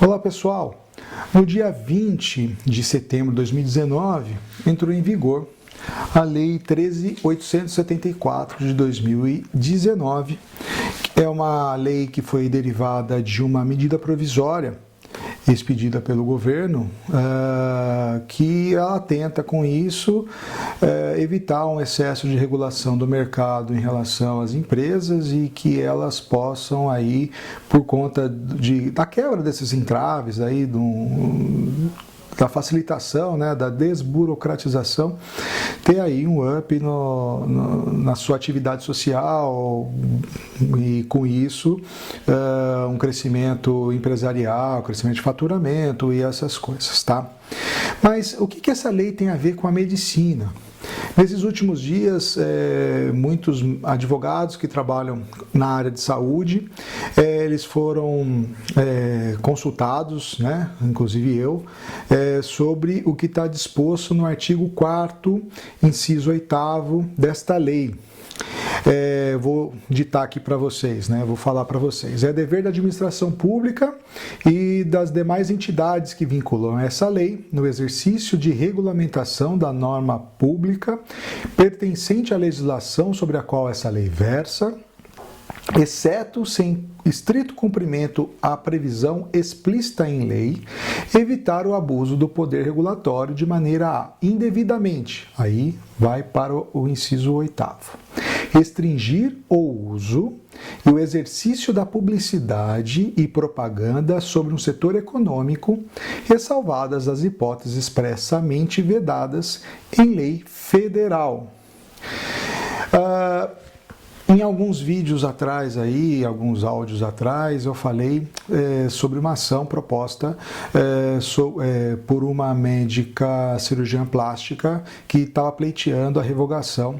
Olá pessoal, no dia 20 de setembro de 2019 entrou em vigor a Lei 13.874 de 2019. É uma lei que foi derivada de uma medida provisória expedida pelo governo, que ela tenta com isso evitar um excesso de regulação do mercado em relação às empresas e que elas possam aí, por conta da quebra desses entraves aí, da facilitação, né, da desburocratização, ter aí um up na sua atividade social e com isso um crescimento empresarial, crescimento de faturamento e essas coisas, tá? Mas o que essa lei tem a ver com a medicina? Nesses últimos dias, muitos advogados que trabalham na área de saúde, eles foram consultados, né, inclusive eu, sobre o que está disposto no artigo 4º, inciso 8º desta lei. Vou ditar aqui para vocês, né? Vou falar para vocês. É dever da administração pública e das demais entidades que vinculam essa lei no exercício de regulamentação da norma pública pertencente à legislação sobre a qual essa lei versa, exceto sem estrito cumprimento à previsão explícita em lei, evitar o abuso do poder regulatório de maneira a, indevidamente, aí vai para o inciso 8º, restringir o uso e o exercício da publicidade e propaganda sobre um setor econômico, ressalvadas as hipóteses expressamente vedadas em lei federal. Em alguns vídeos atrás, alguns áudios atrás, eu falei sobre uma ação proposta por uma médica cirurgiã plástica que estava pleiteando a revogação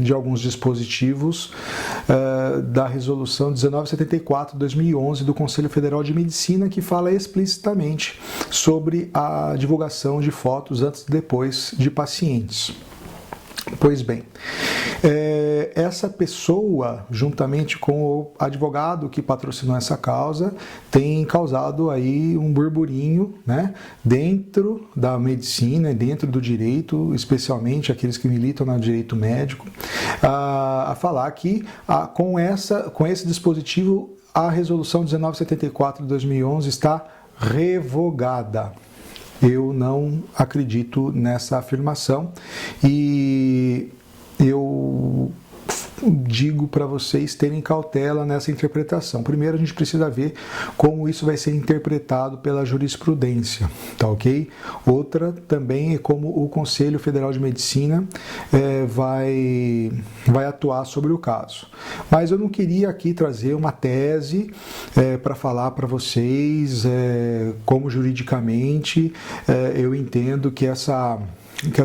de alguns dispositivos da Resolução 1974 de 2011 do Conselho Federal de Medicina, que fala explicitamente sobre a divulgação de fotos antes e depois de pacientes. Pois bem, essa pessoa, juntamente com o advogado que patrocinou essa causa, tem causado aí um burburinho, né, dentro da medicina, dentro do direito, especialmente aqueles que militam no direito médico, a falar que com esse dispositivo a Resolução 1974 de 2011 está revogada. Eu não acredito nessa afirmação e eu digo para vocês terem cautela nessa interpretação. Primeiro, a gente precisa ver como isso vai ser interpretado pela jurisprudência, tá ok? Outra também é como o Conselho Federal de Medicina vai atuar sobre o caso. Mas eu não queria aqui trazer uma tese para falar para vocês como juridicamente eu entendo que essa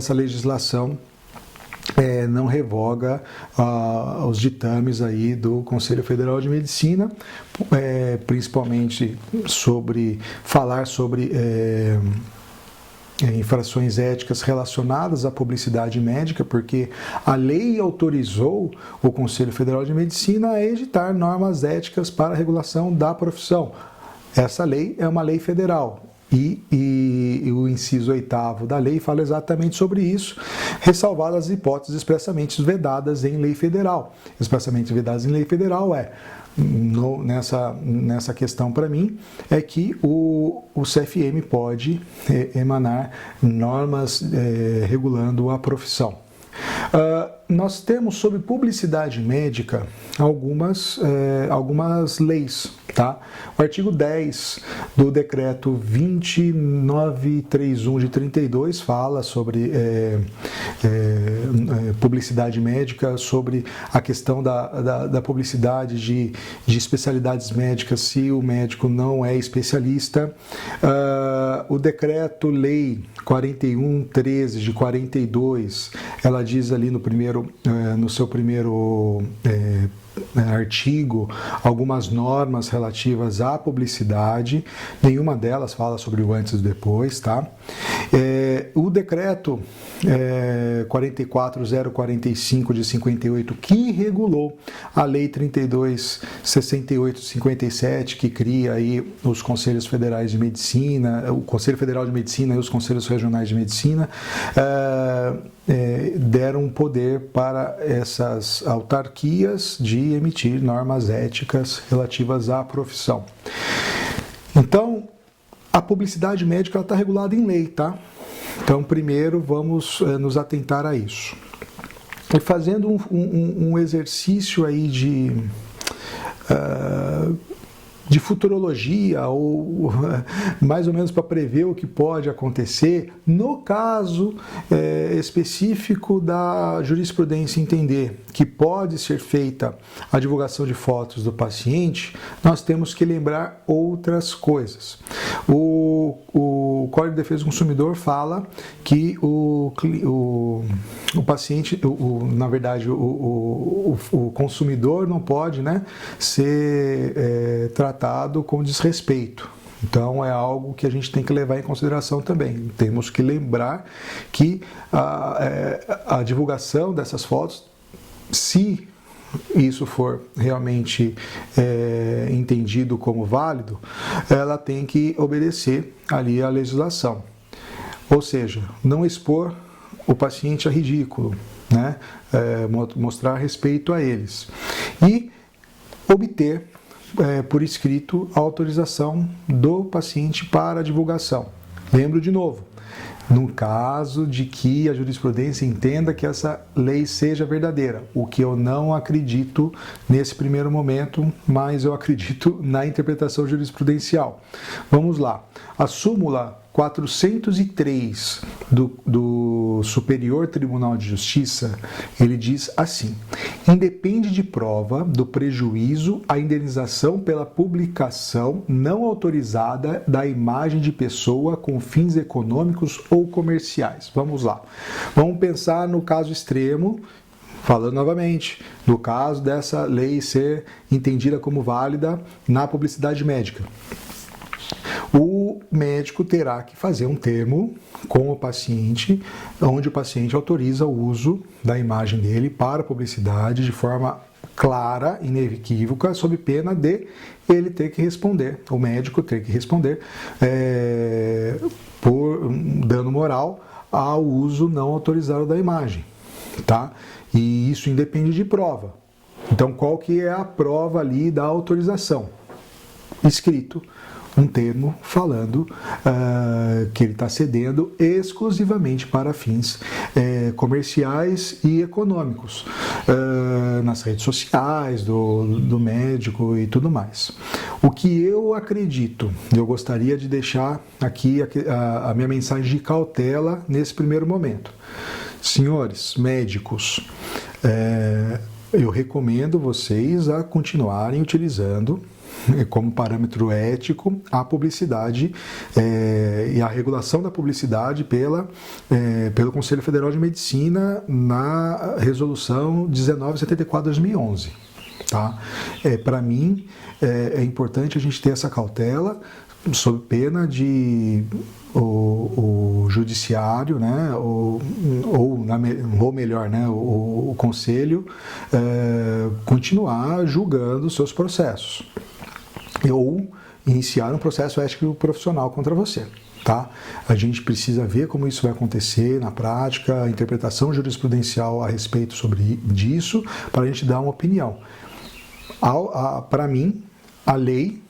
legislação não revoga os ditames aí do Conselho Federal de Medicina, principalmente falar sobre infrações éticas relacionadas à publicidade médica, porque a lei autorizou o Conselho Federal de Medicina a editar normas éticas para a regulação da profissão. Essa lei é uma lei federal. E o inciso 8º da lei fala exatamente sobre isso, ressalvadas as hipóteses expressamente vedadas em lei federal. Expressamente vedadas em lei federal nessa questão para mim, é que o CFM pode emanar normas regulando a profissão. Nós temos sobre publicidade médica algumas leis, tá? O artigo 10 do decreto 2931 de 32 fala sobre publicidade médica, sobre a questão da publicidade de especialidades médicas se o médico não é especialista. O decreto-lei 4113 de 42, ela diz ali no seu primeiro artigo algumas normas relativas à publicidade, nenhuma delas fala sobre o antes e o depois, tá? O decreto 44045 de 58, que regulou a lei 3268 de 57, que cria aí os Conselhos Federais de Medicina, o Conselho Federal de Medicina e os Conselhos Regionais de Medicina, deram poder para essas autarquias de emitir normas éticas relativas à profissão. Então, a publicidade médica está regulada em lei, tá? Então, primeiro, vamos nos atentar a isso. E fazendo um exercício aí de futurologia, ou mais ou menos para prever o que pode acontecer, no caso específico da jurisprudência entender que pode ser feita a divulgação de fotos do paciente, nós temos que lembrar outras coisas. O Código de Defesa do Consumidor fala que o paciente, na verdade, o consumidor não pode, né, ser tratado com desrespeito. Então, é algo que a gente tem que levar em consideração também. Temos que lembrar que a divulgação dessas fotos, se isso for realmente entendido como válido, ela tem que obedecer ali à legislação. Ou seja, não expor o paciente a ridículo, né? Mostrar respeito a eles. E obter por escrito a autorização do paciente para a divulgação. Lembro de novo, no caso de que a jurisprudência entenda que essa lei seja verdadeira, o que eu não acredito nesse primeiro momento, mas eu acredito na interpretação jurisprudencial. Vamos lá. A súmula 403 do Superior Tribunal de Justiça, ele diz assim: independe de prova do prejuízo a indenização pela publicação não autorizada da imagem de pessoa com fins econômicos ou comerciais. Vamos lá. Vamos pensar no caso extremo, falando novamente, no caso dessa lei ser entendida como válida na publicidade médica. O médico terá que fazer um termo com o paciente, onde o paciente autoriza o uso da imagem dele para publicidade de forma clara, inequívoca, sob pena de ele ter que responder, o médico ter que responder por dano moral ao uso não autorizado da imagem, tá? E isso independe de prova. Então, qual que é a prova ali da autorização? Escrito um termo falando que ele está cedendo exclusivamente para fins comerciais e econômicos, nas redes sociais do médico e tudo mais. O que eu acredito, eu gostaria de deixar aqui a minha mensagem de cautela nesse primeiro momento. Senhores médicos, eu recomendo vocês a continuarem utilizando como parâmetro ético a publicidade e a regulação da publicidade pelo Conselho Federal de Medicina na resolução 1974/2011. Tá? Para mim, é importante a gente ter essa cautela, sob pena de o judiciário, né, ou melhor, né, o conselho continuar julgando seus processos, ou iniciar um processo ético profissional contra você. Tá? A gente precisa ver como isso vai acontecer na prática, a interpretação jurisprudencial a respeito disso, para a gente dar uma opinião. Para mim, a lei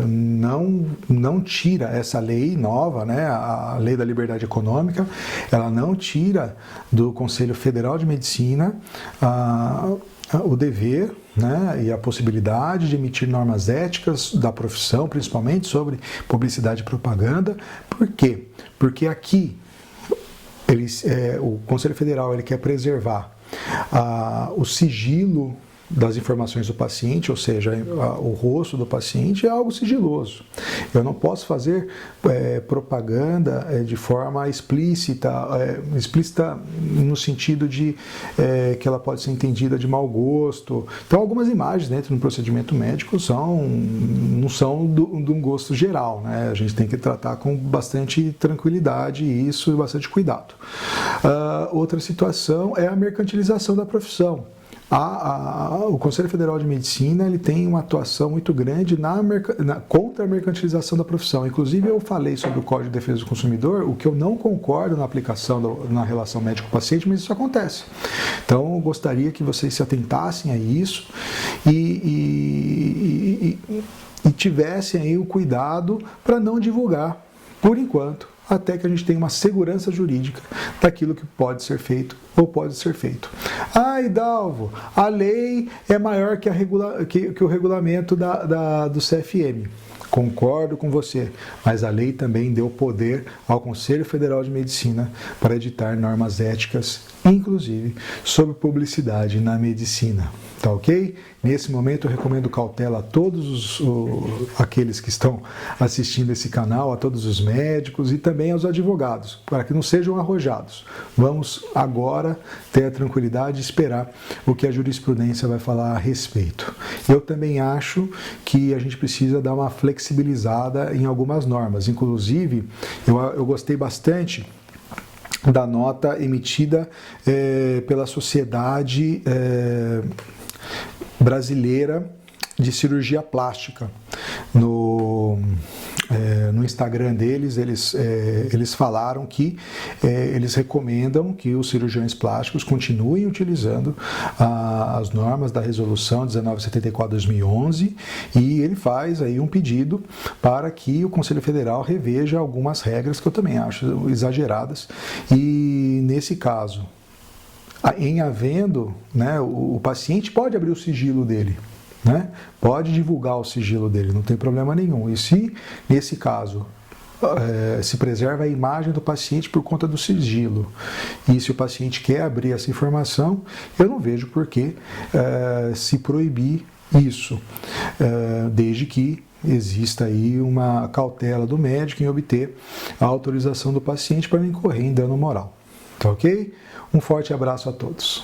não tira essa lei nova, né, a Lei da Liberdade Econômica, ela não tira do Conselho Federal de Medicina o dever, né, e a possibilidade de emitir normas éticas da profissão, principalmente sobre publicidade e propaganda. Por quê? Porque aqui o Conselho Federal ele quer preservar o sigilo das informações do paciente, ou seja, o rosto do paciente, é algo sigiloso. Eu não posso fazer propaganda de forma explícita, explícita no sentido de que ela pode ser entendida de mau gosto. Então, algumas imagens dentro do procedimento médico não são de um gosto geral, né? A gente tem que tratar com bastante tranquilidade e isso e bastante cuidado. Outra situação é a mercantilização da profissão. O Conselho Federal de Medicina ele tem uma atuação muito grande contra a mercantilização da profissão. Inclusive, eu falei sobre o Código de Defesa do Consumidor, o que eu não concordo na aplicação na relação médico-paciente, mas isso acontece. Então, eu gostaria que vocês se atentassem a isso e tivessem aí o cuidado para não divulgar, por enquanto, até que a gente tenha uma segurança jurídica daquilo que pode ser feito ou pode ser feito. Hidalgo, a lei é maior que o regulamento do CFM. Concordo com você, mas a lei também deu poder ao Conselho Federal de Medicina para editar normas éticas, inclusive sobre publicidade na medicina. Tá ok? Nesse momento eu recomendo cautela a todos aqueles que estão assistindo esse canal, a todos os médicos e também aos advogados, para que não sejam arrojados. Vamos agora ter a tranquilidade de esperar o que a jurisprudência vai falar a respeito. Eu também acho que a gente precisa dar uma flexibilizada em algumas normas. Inclusive, eu gostei bastante da nota emitida pela Sociedade Brasileira de Cirurgia Plástica. No Instagram deles, eles falaram que eles recomendam que os cirurgiões plásticos continuem utilizando as normas da Resolução 1974/2011 e ele faz aí um pedido para que o Conselho Federal reveja algumas regras que eu também acho exageradas e, nesse caso, em havendo, né, o paciente pode abrir o sigilo dele, né? Pode divulgar o sigilo dele, não tem problema nenhum. E se, nesse caso, se preserva a imagem do paciente por conta do sigilo, e se o paciente quer abrir essa informação, eu não vejo por que se proibir isso, desde que exista aí uma cautela do médico em obter a autorização do paciente para não incorrer em dano moral. Tá ok? Um forte abraço a todos.